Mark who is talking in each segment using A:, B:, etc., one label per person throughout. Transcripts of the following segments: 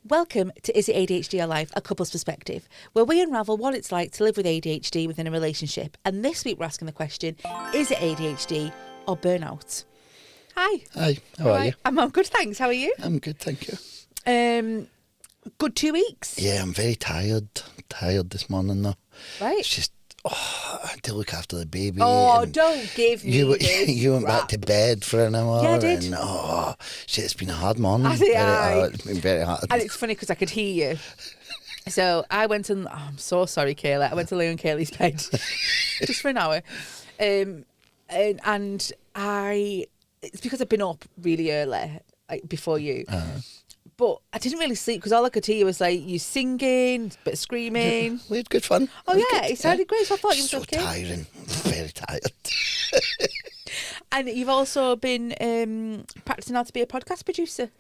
A: Welcome to Is It ADHD or Life? A Couple's Perspective, where we unravel what it's like to live with ADHD within a relationship. And this week we're asking the question, is it ADHD or burnout? Hi.
B: Hi, how are you?
A: I'm good, thanks. How are you?
B: I'm good, thank you.
A: Good 2 weeks?
B: Yeah, I'm very tired. Tired this morning though.
A: Right.
B: It's just, I had to look after the baby.
A: Oh,
B: and
A: don't give me this
B: You went
A: crap.
B: back to bed for an hour.
A: Yeah, I did.
B: And, shit, it's been a hard morning.
A: Has it?
B: It's been very hard.
A: And it's funny because I could hear you. So I went and, I'm so sorry, Kayla. I went to Leo and Kaylee's bed just for an hour. And it's because I've been up really early, like before you. But I didn't really sleep because all I could hear was like you singing, a bit of screaming.
B: We had good fun.
A: Oh yeah, it sounded great. So I thought you was
B: so
A: okay.
B: tiring. Very tired.
A: And you've also been practicing how to be a podcast producer.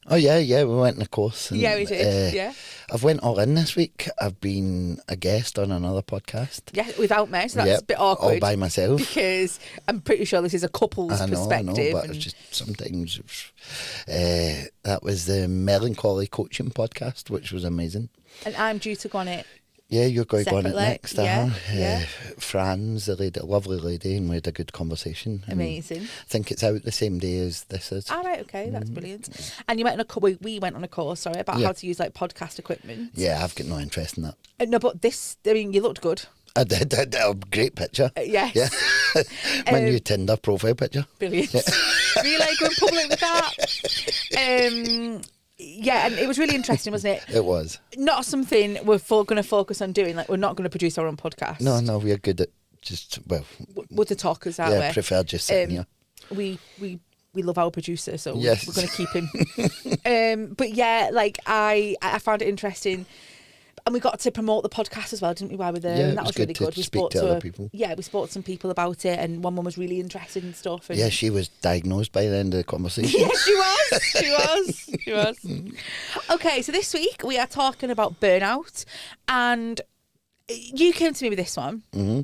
B: Oh yeah, we went on a course. And,
A: Yeah, we did. Yeah.
B: I've went all in this week. I've been a guest on another podcast.
A: Yeah, without me, so that's
B: Yep,
A: a bit awkward.
B: all by myself.
A: Because I'm pretty sure this is a couple's perspective.
B: I know, but it's just sometimes that was the Melancholy Coaching podcast, which was amazing.
A: And I'm due to go on it.
B: Yeah, you're going to go on it
A: Separately,
B: next.
A: yeah.
B: Fran's a lady, a lovely lady, and we had a good conversation. And
A: Amazing.
B: I think it's out the same day as this is.
A: All right, okay, that's brilliant. And you went on we went on a course, about how to use like podcast equipment.
B: Yeah, I've got no interest in that.
A: No, but this, I mean, you looked good.
B: I did a great picture.
A: Yes.
B: Yeah. My new Tinder profile picture.
A: Brilliant. Really like going public with that. Yeah, and it was really interesting, wasn't it?
B: It was.
A: Not something we're going to focus on doing. Like, we're not going to produce our own podcast.
B: No, we're good at just,
A: We're the talkers, aren't we?
B: I prefer just sitting here.
A: We love our producer, so
B: Yes.
A: we're going to keep him. But yeah, like I found it interesting. And we got to promote the podcast as well, didn't we, while we were there?
B: Yeah,
A: And that
B: it was
A: was really
B: good to
A: good. We
B: speak
A: spoke
B: to other people.
A: Yeah, we spoke to some people about it, and one was really interested in stuff. And
B: Yeah, she was diagnosed by the end of the conversation.
A: yeah, she was. Okay, so this week we are talking about burnout, and you came to me with this one. Mm-hmm.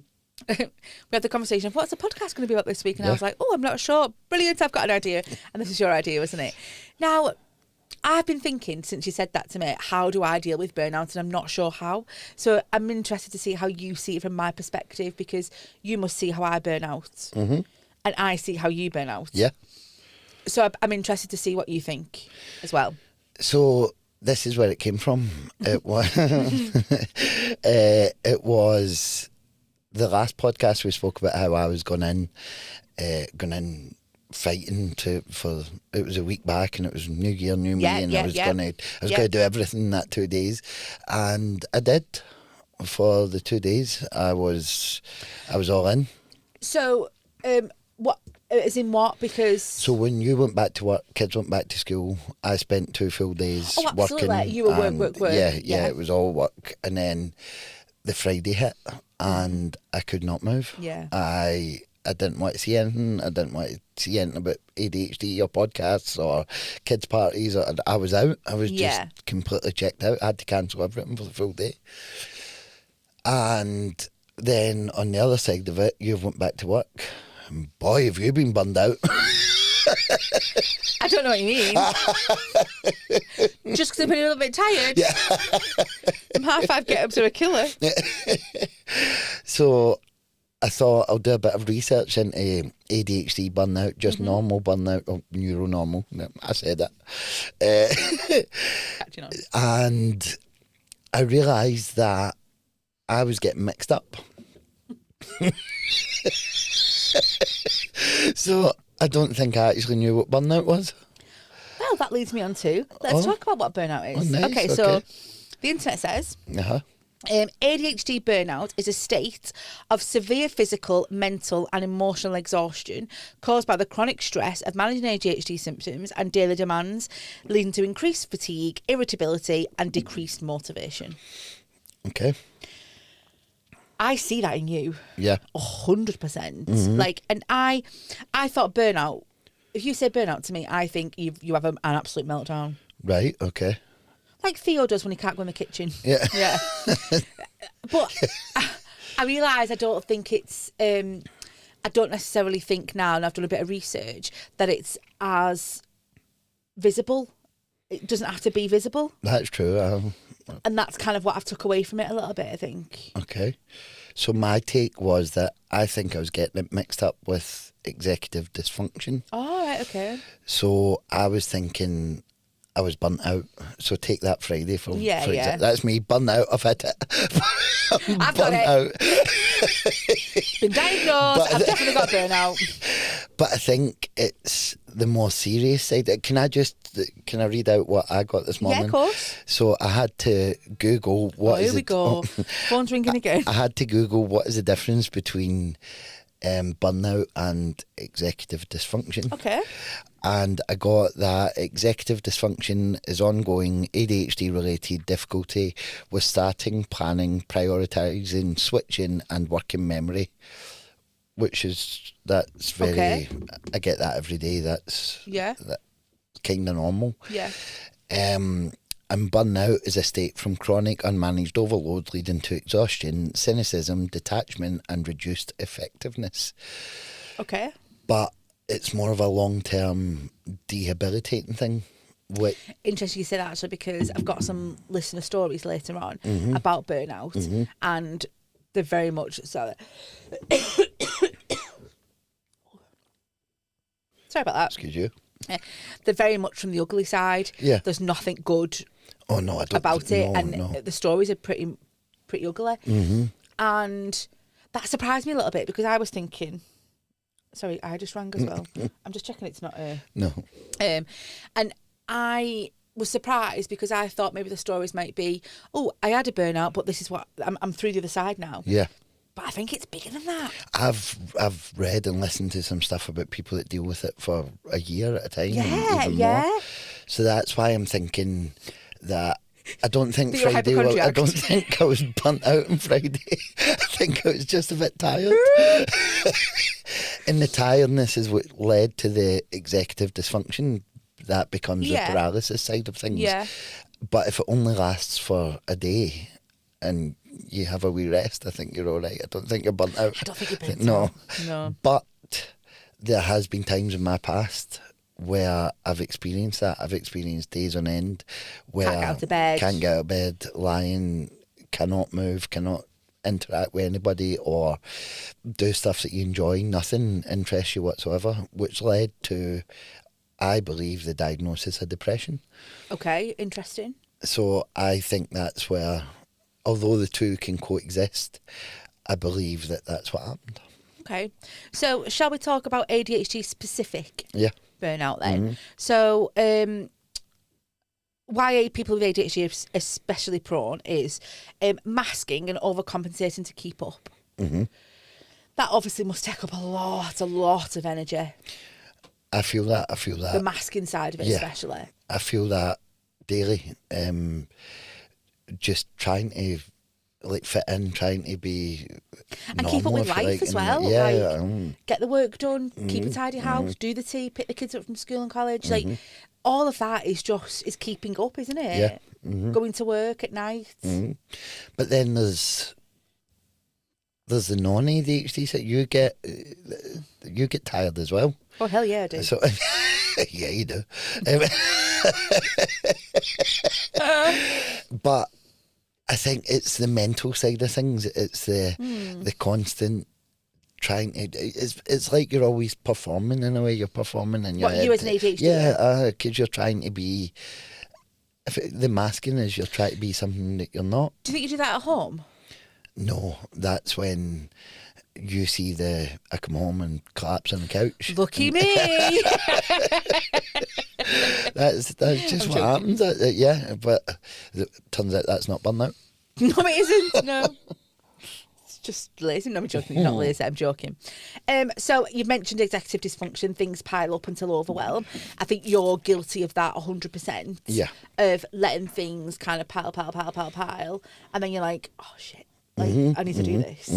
A: We had the conversation of what's the podcast going to be about this week, and I was like, oh, I'm not sure. Brilliant, I've got an idea. And this is your idea, wasn't it? Now, I've been thinking since you said that to me, how do I deal with burnout? And I'm not sure how. So I'm interested to see how you see it from my perspective, because you must see how I burn out. Mm-hmm. And I see how you burn out.
B: Yeah.
A: So I'm interested to see what you think as well.
B: So this is where it came from. It was, it was the last podcast we spoke about how I was going in fighting for it was a week back, and it was New Year, New Me, and I was going to do everything in that 2 days, and I did. For the 2 days, I was all in.
A: So, what as in what? Because
B: so when you went back to work, kids went back to school, I spent 2 full days
A: absolutely.
B: working.
A: You were work.
B: Yeah, it was all work, and then the Friday hit, and I could not move.
A: Yeah,
B: I didn't want to see anything. I didn't want to see anything about ADHD or podcasts or kids' parties. I was out. I was just completely checked out. I had to cancel everything for the full day. And then on the other side of it, you went back to work. And boy, have you been burned out.
A: I don't know what you mean. Just because I've been a little bit tired.
B: Yeah.
A: Some high five get-ups are a killer.
B: So I thought I'll do a bit of research into ADHD burnout, just normal burnout, or neuro-normal. No, I said that. And I realised that I was getting mixed up. So I don't think I actually knew what burnout was.
A: Well, that leads me on to, let's talk about what burnout is.
B: Nice,
A: okay, so the internet says... ADHD burnout is a state of severe physical, mental and emotional exhaustion caused by the chronic stress of managing ADHD symptoms and daily demands, leading to increased fatigue, irritability and decreased motivation.
B: Okay.
A: I see that in you.
B: Yeah.
A: 100%. Mm-hmm. Like, and I thought burnout, if you say burnout to me, I think you have an absolute meltdown.
B: Right, okay.
A: Like Theo does when he can't go in the kitchen.
B: Yeah.
A: Yeah. But I realise I don't think it's, I don't necessarily think now, and I've done a bit of research, that it's as visible it doesn't have to be visible.
B: That's true.
A: And that's kind of what I've took away from it a little bit, I think.
B: Okay. So my take was that I think I was getting it mixed up with executive dysfunction.
A: Oh, right, okay.
B: So I was thinking I was burnt out. So take that Friday for example. That's me, burnt out. I've had it.
A: I've got it. Out. Been diagnosed. I've definitely got burnout.
B: But I think it's the more serious side. Can I read out what I got this morning?
A: Yeah, of course.
B: So I had to Google
A: here we go. Phone's ringing again.
B: I had to Google what is the difference between burnout and executive dysfunction.
A: Okay.
B: And I got that executive dysfunction is ongoing ADHD related difficulty with starting, planning, prioritising, switching and working memory, that's very,
A: okay.
B: I get that every day. That's kind of normal.
A: Yeah.
B: And burnout is a state from chronic unmanaged overload leading to exhaustion, cynicism, detachment and reduced effectiveness.
A: Okay.
B: But it's more of a long-term debilitating thing.
A: Interesting you say that, actually, because I've got some listener stories later on about burnout, and they're very much so. Sorry about that.
B: Excuse you.
A: They're very much from the ugly side.
B: Yeah.
A: There's nothing good
B: about
A: it, and the stories are pretty ugly. And that surprised me a little bit, because I was thinking, sorry, I just rang as well. I'm just checking it's not a...
B: No.
A: And I was surprised, because I thought maybe the stories might be, oh, I had a burnout, but this is what... I'm through the other side now.
B: Yeah.
A: But I think it's bigger than that.
B: I've read and listened to some stuff about people that deal with it for a year at a time.
A: Yeah,
B: and even more. So that's why I'm thinking that... I don't think I don't think I was burnt out on Friday. I think I was just a bit tired. And the tiredness is what led to the executive dysfunction. That becomes the paralysis side of things.
A: Yeah.
B: But if it only lasts for a day and you have a wee rest, I think you're all right. I don't think you're burnt out.
A: I don't think you're burnt out.
B: No. But there has been times in my past where I've experienced that. I've experienced days on end where
A: can't get
B: out of bed, lying, cannot move, cannot interact with anybody or do stuff that you enjoy. Nothing interests you whatsoever, which led to, I believe, the diagnosis of depression.
A: Okay, interesting.
B: So I think that's where, although the two can coexist, I believe that that's what happened. Okay.
A: So shall we talk about ADHD specific?
B: Yeah.
A: Burnout then. So why people with ADHD are especially prone is masking and overcompensating to keep up. That obviously must take up a lot of energy.
B: I feel that.
A: The masking side of it especially.
B: I feel that daily. Just trying to fit in, trying to be
A: and keep up with life as well. Get the work done, keep a tidy house, do the tea, pick the kids up from school and college. Like all of that is keeping up, isn't it? Yeah. Going to work at night.
B: But then there's the non-ADHD side. You get tired as well.
A: Oh hell yeah, I do.
B: So yeah, you do. But I think it's the mental side of things. It's the constant trying to. It's like you're always performing in a way. You're performing in your head.
A: You as an ADHD?
B: Yeah, because you're trying to be. The masking is you're trying to be something that you're not.
A: Do you think you do that at home?
B: No, that's when you see I come home and collapse on the couch.
A: Lucky me.
B: That's just what happens. Yeah, but it turns out that's not burnout.
A: No, it isn't. No. It's just lazy. No, I'm joking. Not lazy, I'm joking. So you've mentioned executive dysfunction, things pile up until overwhelm. I think you're guilty of that 100%.
B: Yeah.
A: Of letting things kind of pile. And then you're like, oh shit, I need to do this.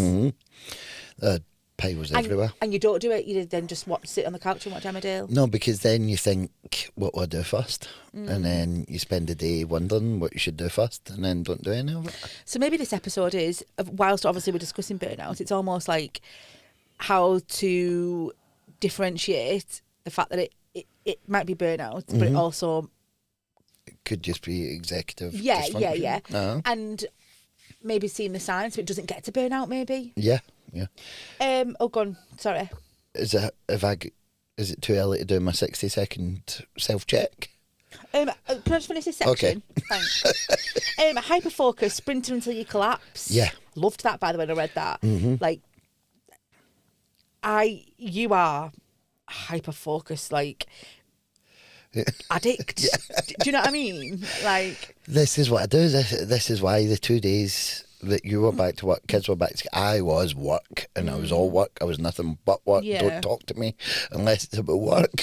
B: Pie was everywhere.
A: And you don't do it, you then just sit on the couch and watch Emmerdale?
B: No, because then you think, what will I do first? And then you spend the day wondering what you should do first and then don't do any of it.
A: So maybe this episode is, whilst obviously we're discussing burnout, it's almost like how to differentiate the fact that it might be burnout, but it also
B: it could just be executive
A: Yeah,
B: dysfunction.
A: yeah.
B: Uh-huh.
A: And maybe seeing the signs, so it doesn't get to burnout, maybe.
B: Yeah.
A: Oh, go on. Sorry.
B: Is it too early to do my 60-second self-check?
A: Can I just finish this section?
B: Okay.
A: Thanks. Hyperfocus, sprinter until you collapse.
B: Yeah.
A: Loved that, by the way, when I read that.
B: Mm-hmm.
A: Like, you are hyperfocus, like, addict.
B: Yeah.
A: Do you know what I mean? Like,
B: This is what I do. This is why the 2 days that you were back to work, kids were back to I was work, and I was all work. I was nothing but work.
A: Yeah.
B: Don't talk to me unless it's about work.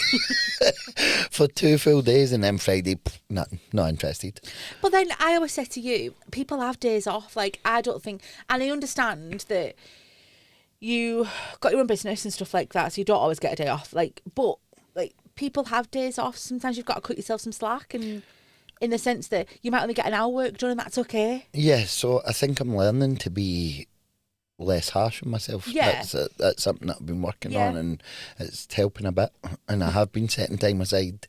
B: For 2 full days, and then Friday, nothing, not interested.
A: but then I always say to you, people have days off. Like, I don't think, and I understand that you got your own business and stuff like that, so you don't always get a day off. Like, but like people have days off. Sometimes you've got to cut yourself some slack, and in the sense that you might only get an hour work done, and that's okay.
B: Yeah, so I think I'm learning to be less harsh on myself.
A: Yeah.
B: That's something that I've been working
A: Yeah.
B: on, and it's helping a bit. And I have been setting time aside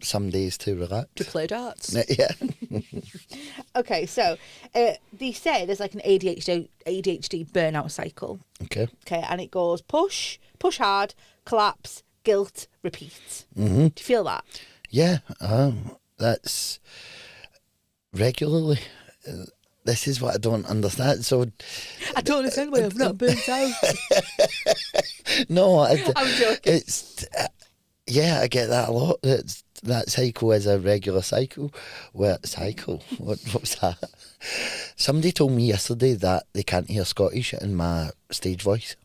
B: some days to relax.
A: To play darts.
B: Yeah.
A: Okay, so they say there's like an ADHD burnout cycle.
B: Okay.
A: Okay, and it goes push hard, collapse, guilt, repeat.
B: Mm-hmm.
A: Do you feel that?
B: Yeah. That's regularly. This is what I don't understand. So
A: I don't understand why I've not burnt out.
B: no,
A: I'm joking.
B: It's yeah, I get that a lot. That cycle is a regular cycle. What's that? Somebody told me yesterday that they can't hear Scottish in my stage voice.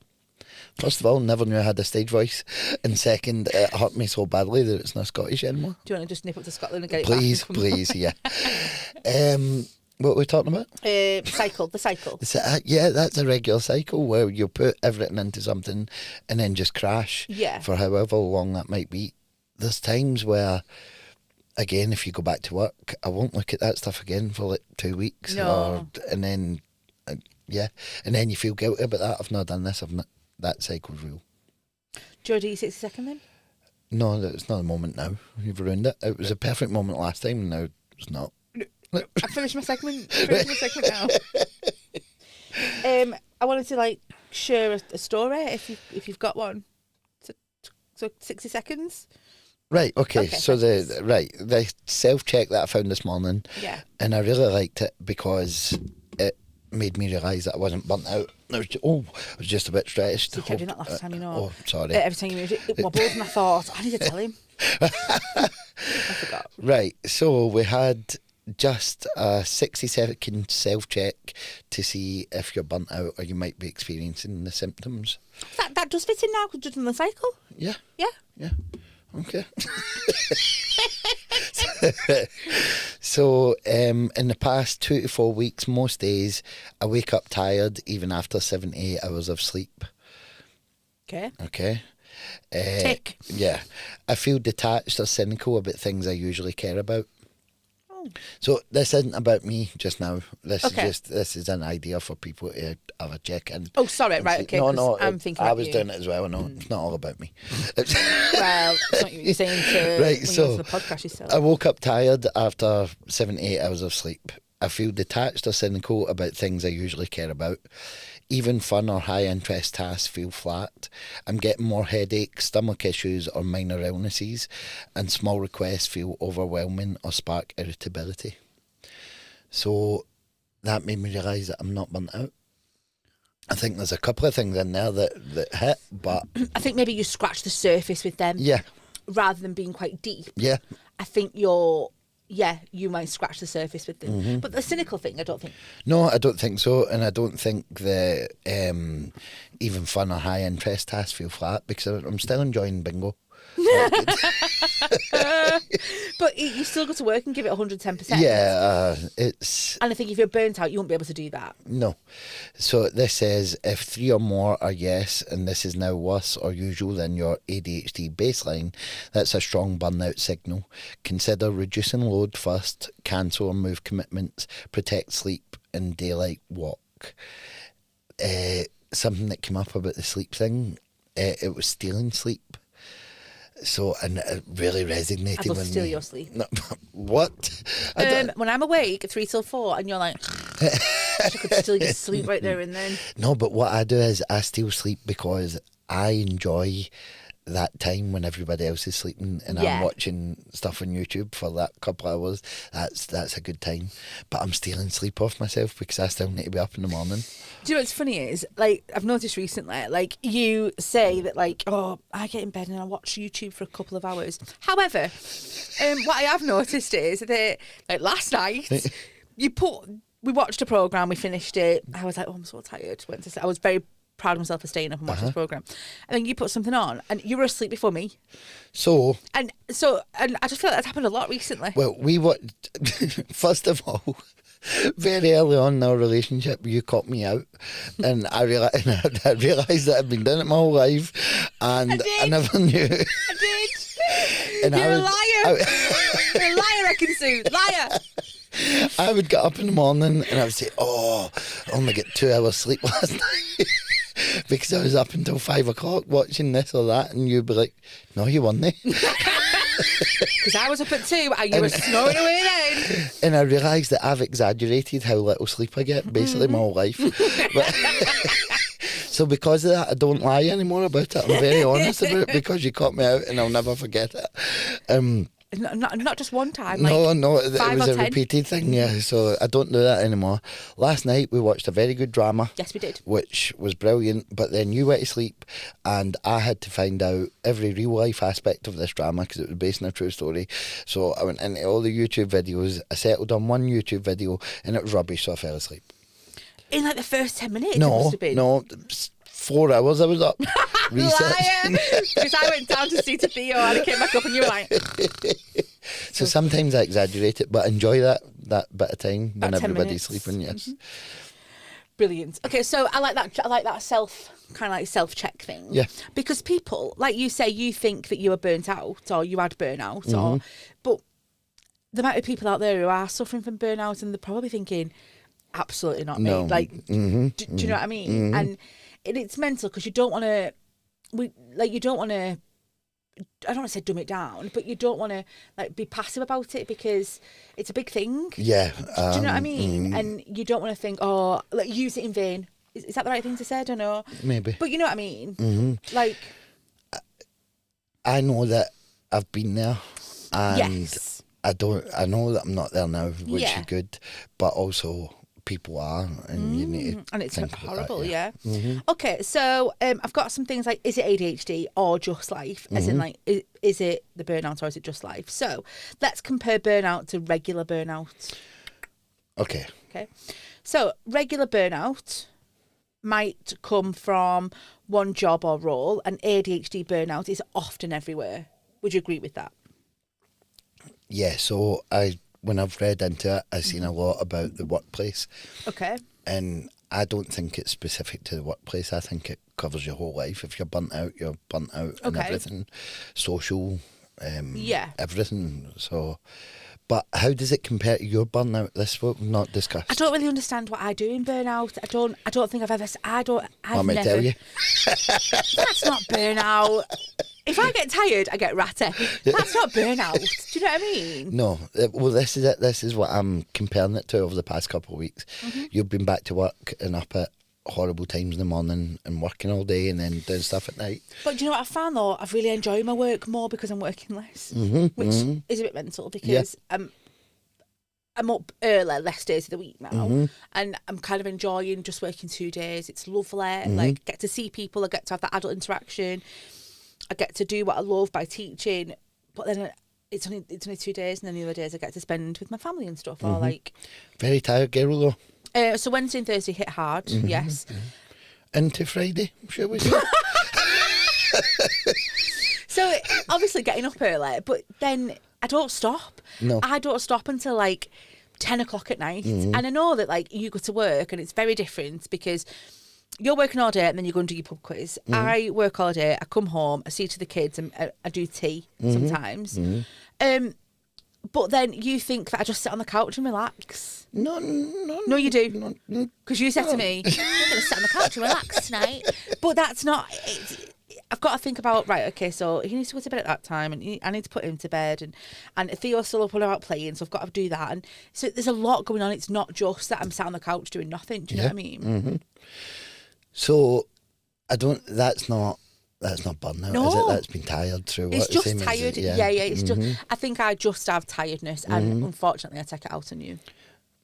B: First of all, never knew I had a stage voice. And second, it hurt me so badly that it's not Scottish anymore.
A: Do you want to just nip up to Scotland and get
B: Please,
A: it back?
B: please, yeah. What were we talking about?
A: The cycle.
B: Yeah, that's a regular cycle where you put everything into something and then just crash for however long that might be. There's times where, again, if you go back to work, I won't look at that stuff again for like 2 weeks.
A: No.
B: And then you feel guilty about that. I've not done this. That cycle's real.
A: Do you want to do your 60-second then?
B: No, it's not a moment now. You've ruined it. It was a perfect moment last time, and now it's not.
A: I finished my segment. Now. I wanted to share a story if you've got one. So 60 seconds.
B: Right. Okay. So the self check that I found this morning.
A: Yeah.
B: And I really liked it because it made me realise that I wasn't burnt out. I was just a bit stressed.
A: So you kept doing that last time, you know.
B: Oh, sorry.
A: Every time you moved it wobbled, and I thought I need to tell him. I forgot.
B: Right. So we had just a 60-second self-check to see if you're burnt out or you might be experiencing the symptoms.
A: That does fit in now, because just on the cycle.
B: Yeah.
A: Yeah.
B: Yeah. Okay. So, in the past 2 to 4 weeks, most days, I wake up tired even after 7 to 8 hours of sleep.
A: Okay.
B: Okay.
A: Tick.
B: Yeah. I feel detached or cynical about things I usually care about.
A: Oh.
B: So this isn't about me just now. This
A: Okay.
B: this is an idea for people to have a check in.
A: Oh, sorry. Right. Okay.
B: No,
A: I'm thinking.
B: I
A: about
B: was
A: you.
B: doing it as well. No, it's not all about me.
A: Well, it's not you saying to
B: Right,
A: when
B: so
A: you listen to the podcast yourself.
B: I woke up tired after 7 to 8 hours of sleep. I feel detached or cynical about things I usually care about. Even fun or high interest tasks feel flat. I'm getting more headaches, stomach issues or minor illnesses, and small requests feel overwhelming or spark irritability. So that made me realise that I'm not burnt out. I think there's a couple of things in there that hit, but
A: I think maybe you scratch the surface with them.
B: yeah,
A: Rather than being quite deep.
B: yeah.
A: I think you might scratch the surface with them.
B: Mm-hmm.
A: But the cynical thing, I don't think.
B: No, I don't think so, and I don't think the even fun or high interest tasks feel flat because I'm still enjoying bingo.
A: But you still go to work and give it 110%.
B: Yeah, it's
A: And I think if you're burnt out, you won't be able to do that.
B: no. So this says if 3 or more are yes, and this is now worse or usual than your ADHD baseline, that's a strong burnout signal. Consider reducing load first, cancel or move commitments, protect sleep and daylight walk. Something that came up about the sleep thing, it was stealing sleep. So, and it really resonated
A: I'd love to
B: with
A: steal
B: me.
A: your sleep.
B: No, what?
A: When I'm awake 3 till 4 and you're like, I could steal your sleep right there and then.
B: No, but what I do is I steal sleep because I enjoy that time when everybody else is sleeping and I'm watching stuff on YouTube for that couple of hours. That's a good time. But I'm stealing sleep off myself because I still need to be up in the morning.
A: Do you know what's funny is, like, I've noticed recently, like, you say that, like, oh, I get in bed and I watch YouTube for a couple of hours. However, what I have noticed is that, like, last night, we watched a programme, we finished it. I was like, oh, I'm so tired. I was very proud of myself for staying up and watching this programme. And then you put something on and you were asleep before me. And I just feel like that's happened a lot recently.
B: Well, first of all, very early on in our relationship, you caught me out, and I realised that I'd been doing it my whole life, and I never knew.
A: I did. And You're a liar. You're a liar, Ekin-Sue. Liar.
B: I would get up in the morning and I would say, oh, I only get 2 hours sleep last night. Because I was up until 5 o'clock watching this or that, and you'd be like, no, you weren't.
A: Because I was up at 2 and you were snoring away then.
B: And I realised that I've exaggerated how little sleep I get basically my whole life. So because of that, I don't lie anymore about it. I'm very honest about it because you caught me out and I'll never forget it.
A: Not just one time.
B: No,
A: like
B: it was a repeated thing, yeah. So I don't do that anymore. Last night we watched a very good drama.
A: Yes, we did.
B: Which was brilliant, but then you went to sleep and I had to find out every real life aspect of this drama because it was based on a true story. So I went into all the YouTube videos. I settled on one YouTube video and it was rubbish, so I fell asleep.
A: In like the first 10 minutes?
B: No,
A: it must have been.
B: no. 4 hours I was up.
A: Liar! Because I went down to see to Theo and I came back up and you were like...
B: So sometimes I exaggerate it, but enjoy that bit of time when everybody's sleeping, yes.
A: Mm-hmm. Brilliant. Okay, so I like that self-check thing.
B: Yeah.
A: Because people, like you say, you think that you were burnt out or you had burnout, but the amount of people out there who are suffering from burnout and they're probably thinking, absolutely not me. Like, do you know what I mean? And it's mental because you don't want to, I don't want to say dumb it down, but you don't want to like be passive about it because it's a big thing.
B: Yeah.
A: Do you know what I mean? And you don't want to think, oh, like use it in vain. Is that the right thing to say? I don't know.
B: Maybe.
A: But you know what I mean? Like,
B: I know that I've been there, and
A: yes.
B: I know that I'm not there now, which is good, but also people are, and you need to
A: and it's
B: think
A: horrible,
B: about that,
A: Okay, so I've got some things like, is it ADHD or just life? As in, like, is it the burnout or is it just life? So let's compare burnout to regular burnout.
B: Okay.
A: So regular burnout might come from one job or role, and ADHD burnout is often everywhere. Would you agree with that?
B: Yeah, so when I've read into it, I've seen a lot about the workplace. Okay. And I don't think it's specific to the workplace. I think it covers your whole life. If you're burnt out, you're burnt out and everything. Social, everything. So, but how does it compare to your burnout? This we've not discussed.
A: I don't really understand what I do in burnout. I don't think I've ever. I've
B: Want me to tell you?
A: That's not burnout. If I get tired, I get ratty. That's not burnout. Do you know what I mean?
B: No. Well, this is it. This is what I'm comparing it to over the past couple of weeks. You've been back to work and up at horrible times in the morning and working all day and then doing stuff at night.
A: But do you know what I found though? I've really enjoyed my work more because I'm working less, which is a bit mental because I'm up early, less days of the week now, and I'm kind of enjoying just working 2 days. It's lovely. Like, get to see people, I get to have that adult interaction. I get to do what I love by teaching, but then it's only 2 days, and then the other days I get to spend with my family and stuff. Or like,
B: very tired girl though.
A: So Wednesday and Thursday hit hard, yes.
B: Into Friday, shall we say?
A: So obviously getting up early, but then I don't stop.
B: No,
A: I don't stop until like 10 o'clock at night, and I know that like you go to work and it's very different because you're working all day and then you go and do your pub quiz. I work all day, I come home, I see to the kids and I do tea sometimes. But then you think that I just sit on the couch and relax.
B: No,
A: you do. Because you said to me, you're going to sit on the couch and relax tonight. But that's not... I've got to think about, right, okay, so he needs to go to bed at that time, and I need to put him to bed, and Theo's still up all about playing, so I've got to do that. And so there's a lot going on. It's not just that I'm sat on the couch doing nothing. Do you know what I mean?
B: Mm-hmm. So that's not burnout,
A: no.
B: is it? That's been tired through what?
A: It's just tired. Yeah. It's just, I think I just have tiredness, and unfortunately I take it out on you.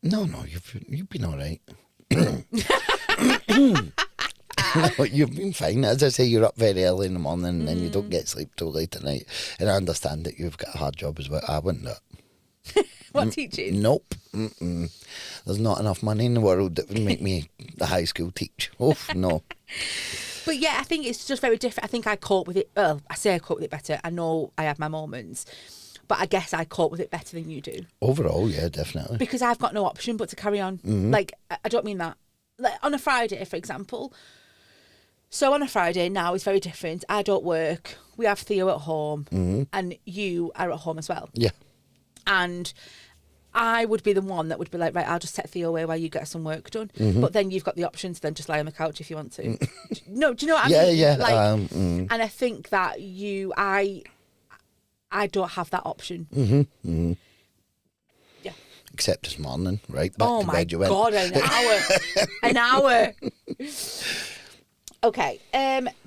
B: No, you've been all right. No, you've been fine. As I say, you're up very early in the morning and you don't get sleep till late at night. And I understand that you've got a hard job as well. I wouldn't do it.
A: What, teaching?
B: Nope. There's not enough money in the world that would make me a high school teach. Oh, no.
A: But yeah, I think it's just very different. I think I cope with it. Well, I say I cope with it better. I know I have my moments. But I guess I cope with it better than you do.
B: Overall, yeah, definitely.
A: Because I've got no option but to carry on. Like, I don't mean that. Like, on a Friday, for example. So on a Friday now it's very different. I don't work. We have Theo at home, and you are at home as well.
B: Yeah.
A: And I would be the one that would be like, right, I'll just set Theo away while you get some work done. But then you've got the option to then just lie on the couch if you want to. No, do you know what I mean?
B: Yeah.
A: Like, and I think that I don't have that option. Yeah.
B: Except this morning, right? Back to bed you went.
A: Oh my God, an hour. Okay.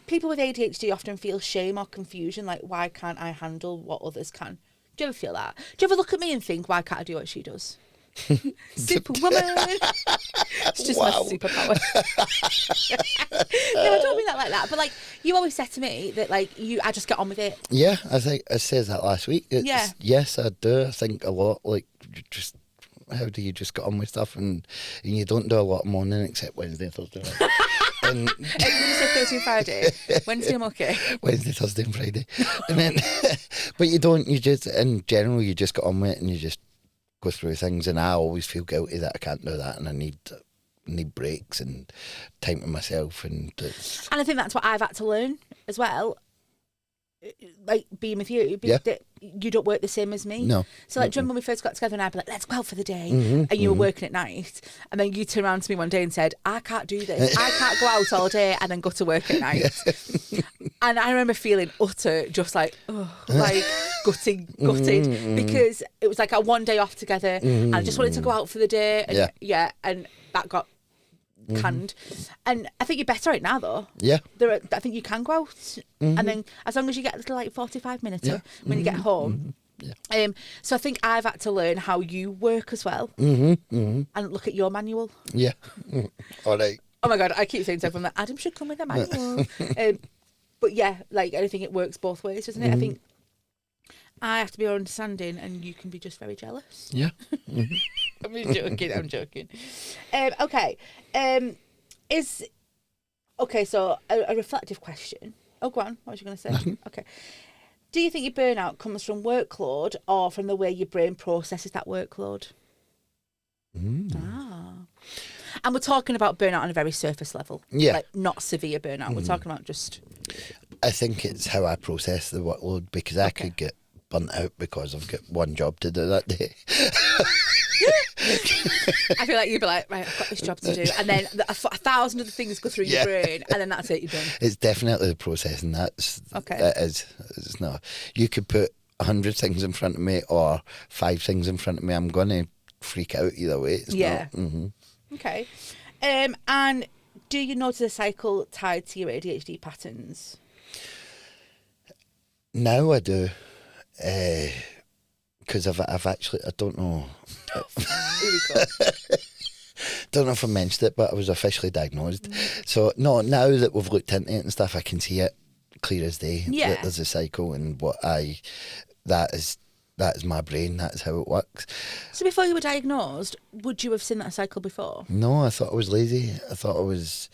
A: People with ADHD often feel shame or confusion, like, why can't I handle what others can? Do you ever feel that? Do you ever look at me and think, why can't I do what she does? Superwoman. It's just my superpower. No, I don't mean that like that. But like, you always said to me that like I just get on with it.
B: Yeah, I think I said that last week. Yes, I do. I think a lot. Like, just how do you just get on with stuff and you don't do a lot of morning except Wednesday, Thursday. And
A: when you say Thursday and Friday, Wednesday I'm okay.
B: Wednesday, Thursday, and Friday, and then, but you don't. You just, in general, you just get on with it and you just go through things. And I always feel guilty that I can't do that, and I need breaks and time to myself. And
A: I think that's what I've had to learn as well. Like being with you, that you don't work the same as me.
B: No.
A: So like, do you remember when we first got together and I'd be like, let's go out for the day, and you were working at night, and then you turned around to me one day and said, I can't do this. I can't go out all day and then go to work at night. And I remember feeling utter, just like, gutted, because it was like a one day off together, and I just wanted to go out for the day, and and that got canned. And I think you're better right now though. Yeah. I think you can go out, and then as long as you get a little like 45 minutes when you get home. Yeah. So I think I've had to learn how you work as well, and look at your manual. Yeah. All right. Oh my God, I keep saying to everyone that Adam should come with a manual. But yeah, like I think it works both ways, doesn't it? I think I have to be understanding, and you can be just very jealous. Yeah. I'm joking. Okay. So a reflective question. Oh, go on. What was you going to say? Okay. Do you think your burnout comes from workload or from the way your brain processes that workload? And we're talking about burnout on a very surface level. Yeah. Like not severe burnout. We're talking about just...
B: I think it's how I process the workload, because I could get burnt out because I've got one job to do that day.
A: I feel like you'd be like, right, I've got this job to do, and then 1,000 other things go through your brain, and then that's it, you're done.
B: It's definitely the processing. It's not. You could put 100 things in front of me or 5 things in front of me. I'm going to freak out either way. It's not.
A: Okay. And do you notice a cycle tied to your ADHD patterns?
B: Now I do. Because I've actually, I don't know.
A: Here we go.
B: Don't know if I mentioned it, but I was officially diagnosed. So no, now that we've looked into it and stuff, I can see it clear as day. Yeah. That there's a cycle, and that is my brain. That's how it works.
A: So before you were diagnosed, would you have seen that cycle before?
B: No, I thought I was lazy. I thought I was.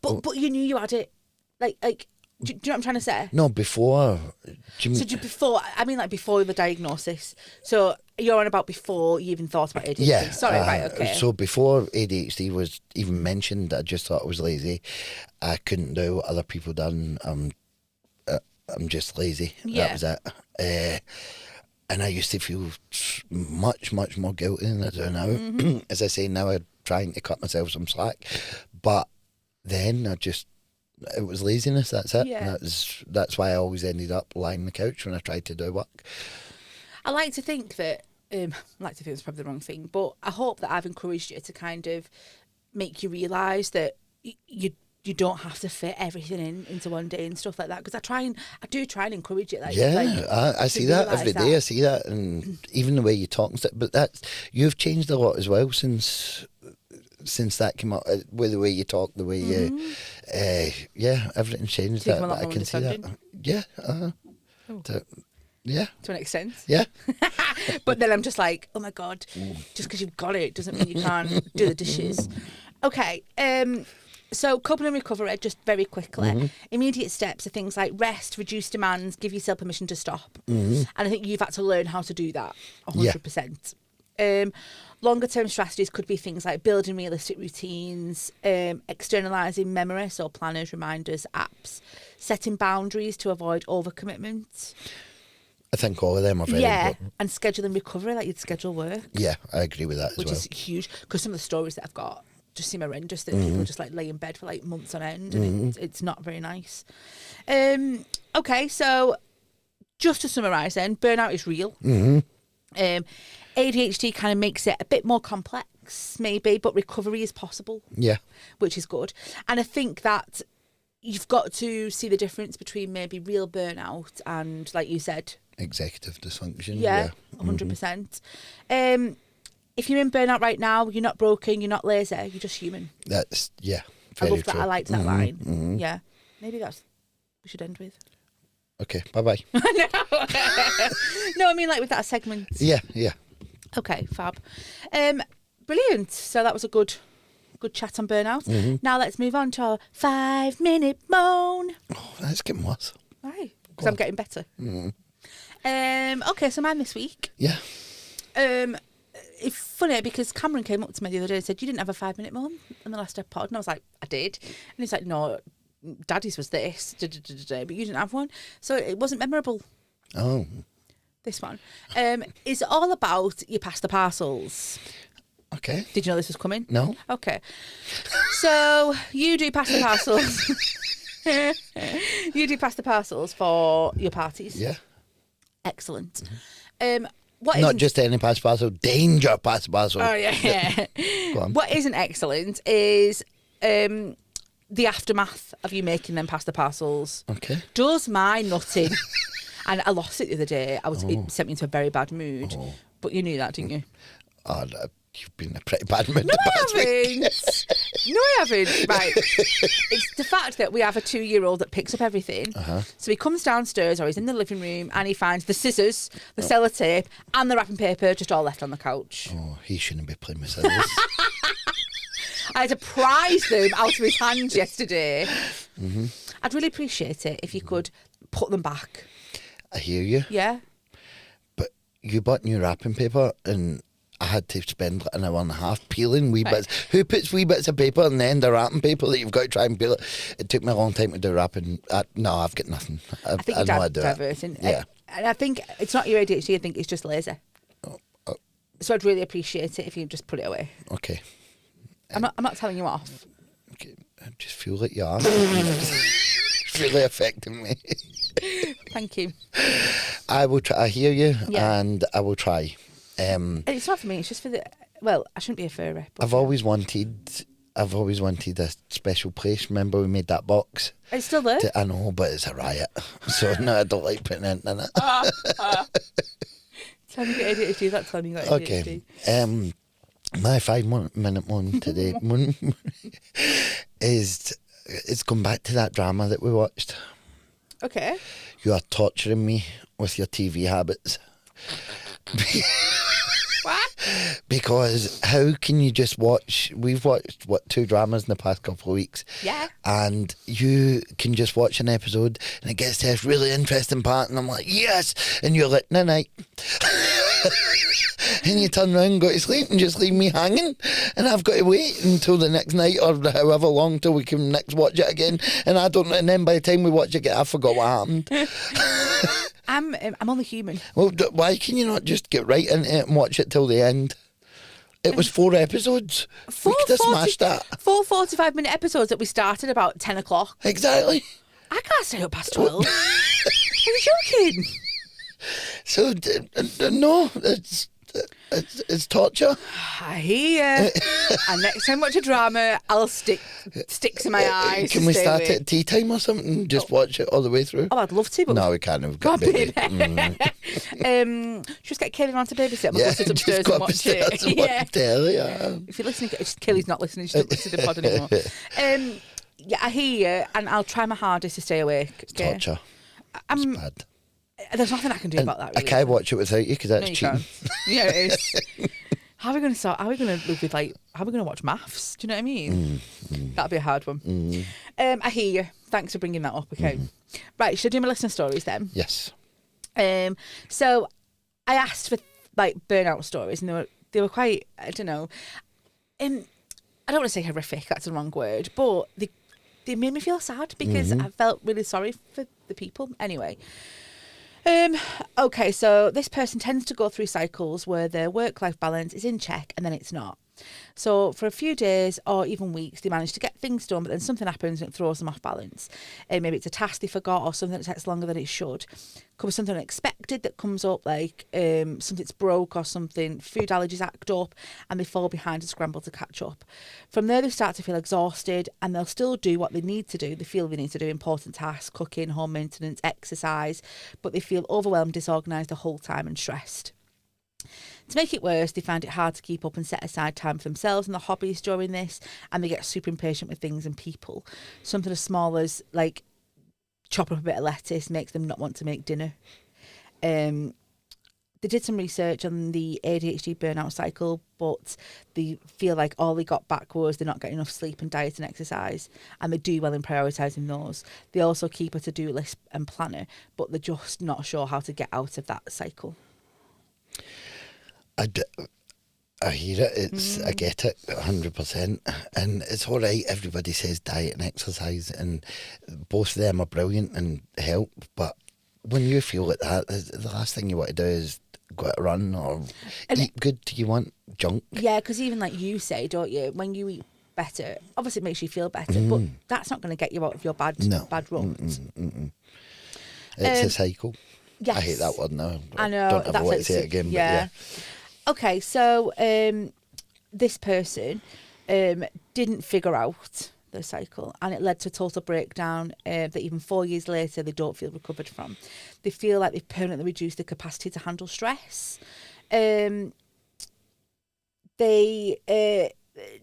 A: But you knew you had it, like. Do you know what I'm trying to say?
B: No, before.
A: Before the diagnosis. So you're on about before you even thought about ADHD.
B: Yeah.
A: Sorry, right, okay.
B: So before ADHD was even mentioned, I just thought I was lazy. I couldn't do what other people done. I'm just lazy. Yeah. That was it. And I used to feel much, much more guilty than I do now. As I say, now I'm trying to cut myself some slack. But then I just it was laziness. That's it.
A: Yeah.
B: That's why I always ended up lying on the couch when I tried to do work.
A: I like to think that it's probably the wrong thing, but I hope that I've encouraged you to kind of make you realise that you don't have to fit everything into one day and stuff like that. Because I do try and encourage it.
B: I see that every day. I see that, and even the way you talk and stuff. But you've changed a lot as well since that came up. With the way you talk, the way you, everything's changed.
A: So
B: I can see that. Yeah. Yeah.
A: To an extent.
B: Yeah.
A: But then I'm just like, oh my God, just because you've got it doesn't mean you can't do the dishes. Okay. So coping and recovery, just very quickly. Immediate steps are things like rest, reduce demands, give yourself permission to stop. And I think you've had to learn how to do that 100%. Longer term strategies could be things like building realistic routines, externalising memory, so planners, reminders, apps, setting boundaries to avoid overcommitment.
B: I think all of them are very important.
A: And scheduling recovery like you'd schedule work.
B: Yeah, I agree with that as well.
A: Which is huge, because some of the stories that I've got just seem horrendous, that people just like lay in bed for like months on end, and it's not very nice. Okay, so just to summarise then, burnout is real. ADHD kind of makes it a bit more complex, maybe, but recovery is possible. Yeah. Which is good. And I think that you've got to see the difference between maybe real burnout and, like you said,
B: executive dysfunction.
A: Yeah, 100%. If you're in burnout right now, you're not broken, you're not lazy, you're just human.
B: That's,
A: I love that. I liked that line. Yeah. Maybe we should end with.
B: Okay, bye-bye.
A: No, I mean like with that segment.
B: Yeah.
A: Okay, fab. Brilliant. So that was a good chat on burnout. Now let's move on to our 5-minute moan.
B: Oh, that's getting worse.
A: Right, because I'm getting better. Okay, so mine this week.
B: Yeah.
A: It's funny because Cameron came up to me the other day and said, you didn't have a 5-minute moan in the last pod. And I was like, I did. And he's like, no, Daddy's was this, but you didn't have one. So it wasn't memorable.
B: Oh.
A: This one is all about your pasta parcels.
B: Okay.
A: Did you know this was coming?
B: No.
A: Okay. So you do pasta parcels. You do pasta parcels for your parties.
B: Yeah.
A: Excellent.
B: Not just any pasta parcel, danger pasta parcel.
A: Oh yeah.
B: Go on.
A: What isn't excellent is the aftermath of you making them pasta parcels.
B: Okay.
A: Does my nutting. And I lost it the other day. It sent me into a very bad mood. But you knew that, didn't you?
B: Oh, you've been in a pretty bad mood.
A: No, I haven't. Right. It's the fact that we have a 2-year-old that picks up everything. So he comes downstairs, or he's in the living room, and he finds the scissors, the sellotape, and the wrapping paper just all left on the couch.
B: Oh, he shouldn't be playing with scissors.
A: I had to prise them out of his hands yesterday. I'd really appreciate it if you could put them back.
B: I hear you.
A: Yeah.
B: But you bought new wrapping paper, and I had to spend like an hour and a half peeling wee bits. Who puts wee bits of paper and then the wrapping paper that you've got to try and peel it? It took me a long time to do wrapping. No, I've got nothing. I think know I do diverting.
A: Yeah. And I think it's not your ADHD, I think it's just lazy. So I'd really appreciate it if you just put it away.
B: Okay.
A: I'm not telling you off.
B: Okay. I just feel like you are. It's really affecting me.
A: Thank you.
B: I will try. I hear you, and I will try.
A: It's not for me. It's just for the. Well, I shouldn't be a furry.
B: I've always wanted a special place. Remember, we made that box.
A: It's still there.
B: I know, but it's a riot. So no, I don't like putting anything in it.
A: Tell me your ADHD. That's telling you your ADHD.
B: Okay. My 5-minute one today is it's come back to that drama that we watched.
A: Okay.
B: You are torturing me with your TV habits.
A: What?
B: Because how can you just watch... We've watched, 2 dramas in the past couple of weeks.
A: Yeah.
B: And you can just watch an episode and it gets to this really interesting part and I'm like, yes! And you're like, night. And you turn around and go to sleep and just leave me hanging. And I've got to wait until the next night or however long till we can next watch it again. And I don't... And then by the time we watch it again, I forgot what happened. I'm
A: only human.
B: Well, why can you not just get right into it and watch it till the end? It was 4 episodes.
A: Four
B: We could have smashed that.
A: 4 45-minute episodes that we started about 10 o'clock.
B: Exactly.
A: I can't stay up past 12. Are you joking?
B: So, no, it's torture.
A: I hear you. And next time I watch a drama, I'll stick sticks in my eyes.
B: Can we start at tea time or something? Just watch it all the way through?
A: Oh, I'd love to. But
B: no, we can't. We've got a baby.
A: Just get Kaylee around to babysit. We'll
B: Yeah,
A: sit upstairs
B: just go
A: and watch it.
B: upstairs and watch telly, yeah.
A: If you're listening, Kaylee's not listening. She doesn't listen to the pod anymore. Yeah, I hear you, and I'll try my hardest to stay awake.
B: It's torture. It's bad.
A: There's nothing I can do about that. Really.
B: I can't watch it without you because that's
A: No, you
B: cheating.
A: can't. Yeah, it is. How are we going to start? How are we going to live with how are we going to watch maths? Do you know what I mean? That'd be a hard one. I hear you. Thanks for bringing that up. Okay. Right, should I do my listener stories then?
B: Yes.
A: So I asked for burnout stories, and they were quite, I don't know. I don't want to say horrific. That's the wrong word, but they made me feel sad because I felt really sorry for the people. Anyway. Okay, so this person tends to go through cycles where their work-life balance is in check and then it's not. So for a few days or even weeks, they manage to get things done, but then something happens and it throws them off balance. Maybe it's a task they forgot or something that takes longer than it should. Could be something unexpected that comes up, like something's broke or something, food allergies act up, and they fall behind and scramble to catch up. From there, they start to feel exhausted, and they'll still do what they need to do. They feel they need to do important tasks, cooking, home maintenance, exercise, but they feel overwhelmed, disorganised the whole time and stressed. To make it worse, they find it hard to keep up and set aside time for themselves and their hobbies during this, and they get super impatient with things and people. Something as small as, like, chopping up a bit of lettuce makes them not want to make dinner. They did some research on the ADHD burnout cycle, but they feel like all they got back was they're not getting enough sleep and diet and exercise, and they do well in prioritising those. They also keep a to-do list and planner, but they're just not sure how to get out of that cycle.
B: I hear it. I get it 100%, and it's all right. Everybody says diet and exercise, and both of them are brilliant and help. But when you feel like that, the last thing you want to do is go out a run or eat good. You want junk. Yeah,
A: because even like you say, don't you? When you eat better, obviously it makes you feel better, but that's not going to get you out of your bad rut.
B: It's a cycle.
A: Yes.
B: I hate that word now.
A: I know.
B: Don't ever want to say it again.
A: Yeah.
B: But yeah.
A: Okay, so this person didn't figure out the cycle, and it led to a total breakdown that even 4 years later they don't feel recovered from. They feel like they've permanently reduced their capacity to handle stress. They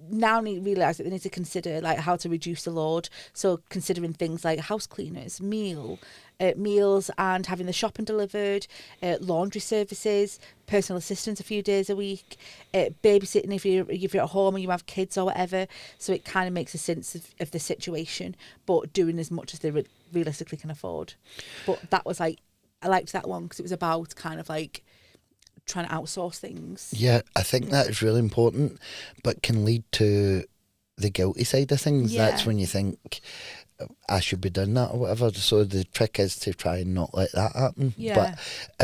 A: now realise that they need to consider like how to reduce the load. So considering things like house cleaners, meals and having the shopping delivered, laundry services, personal assistance a few days a week, babysitting if you're at home and you have kids or whatever. So it kind of makes a sense of the situation, but doing as much as they realistically can afford. But that was like, I liked that one because it was about kind of like trying to outsource things.
B: Yeah, I think that is really important, but can lead to the guilty side of things.
A: Yeah.
B: That's when you think, I should be doing that or whatever. So the trick is to try and not let that happen.
A: Yeah.
B: But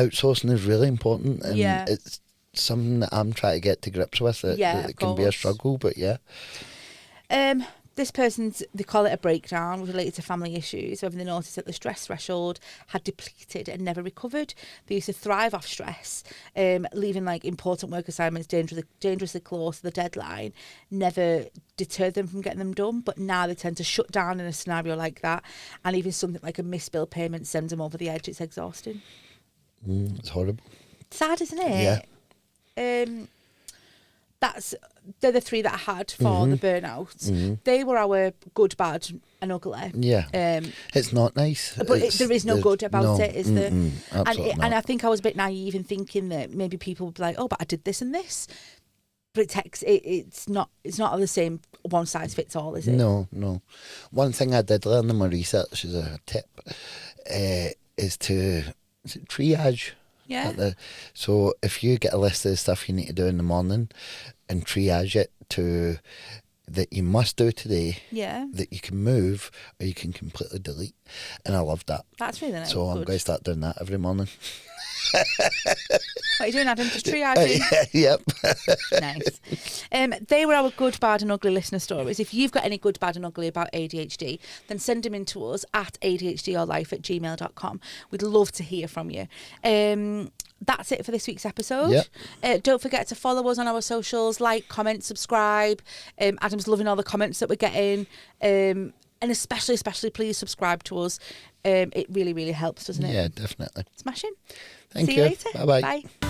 B: outsourcing is really important, and it's something that I'm trying to get to grips with. It can be a struggle, but yeah.
A: This person's, they call it a breakdown related to family issues, whether they noticed that the stress threshold had depleted and never recovered. They used to thrive off stress, leaving like important work assignments dangerously close to the deadline, never deterred them from getting them done. But now they tend to shut down in a scenario like that, and even something like a missed bill payment sends them over the edge. It's exhausting.
B: It's horrible.
A: Sad, isn't it? Yeah. They're the three that I had for the burnout. They were our good, bad and ugly.
B: Yeah. It's not nice.
A: But there is no good about it, is there?
B: And
A: I think I was a bit naive in thinking that maybe people would be like, oh, but I did this and this. But it's not the same one size fits all, is it?
B: No. One thing I did learn in my research as a tip is to triage.
A: Yeah.
B: So if you get a list of the stuff you need to do in the morning and triage it to that you must do today.
A: Yeah.
B: That you can move or you can completely delete. And I love that.
A: That's really nice.
B: So I'm going to start doing that every morning.
A: What are you doing, Adam? Just triaging?
B: Yep.
A: Nice. They were our good, bad and ugly listener stories. If you've got any good, bad and ugly about ADHD, then send them in to us at adhdyourlife@gmail.com. We'd love to hear from you. That's it for this week's episode. Yep. Don't forget to follow us on our socials, like, comment, subscribe. Adam's loving all the comments that we're getting. And especially, please subscribe to us. It really, really helps, doesn't it?
B: Yeah, definitely.
A: Smashing.
B: Thank
A: See
B: you
A: you later.
B: Bye-bye.
A: Bye.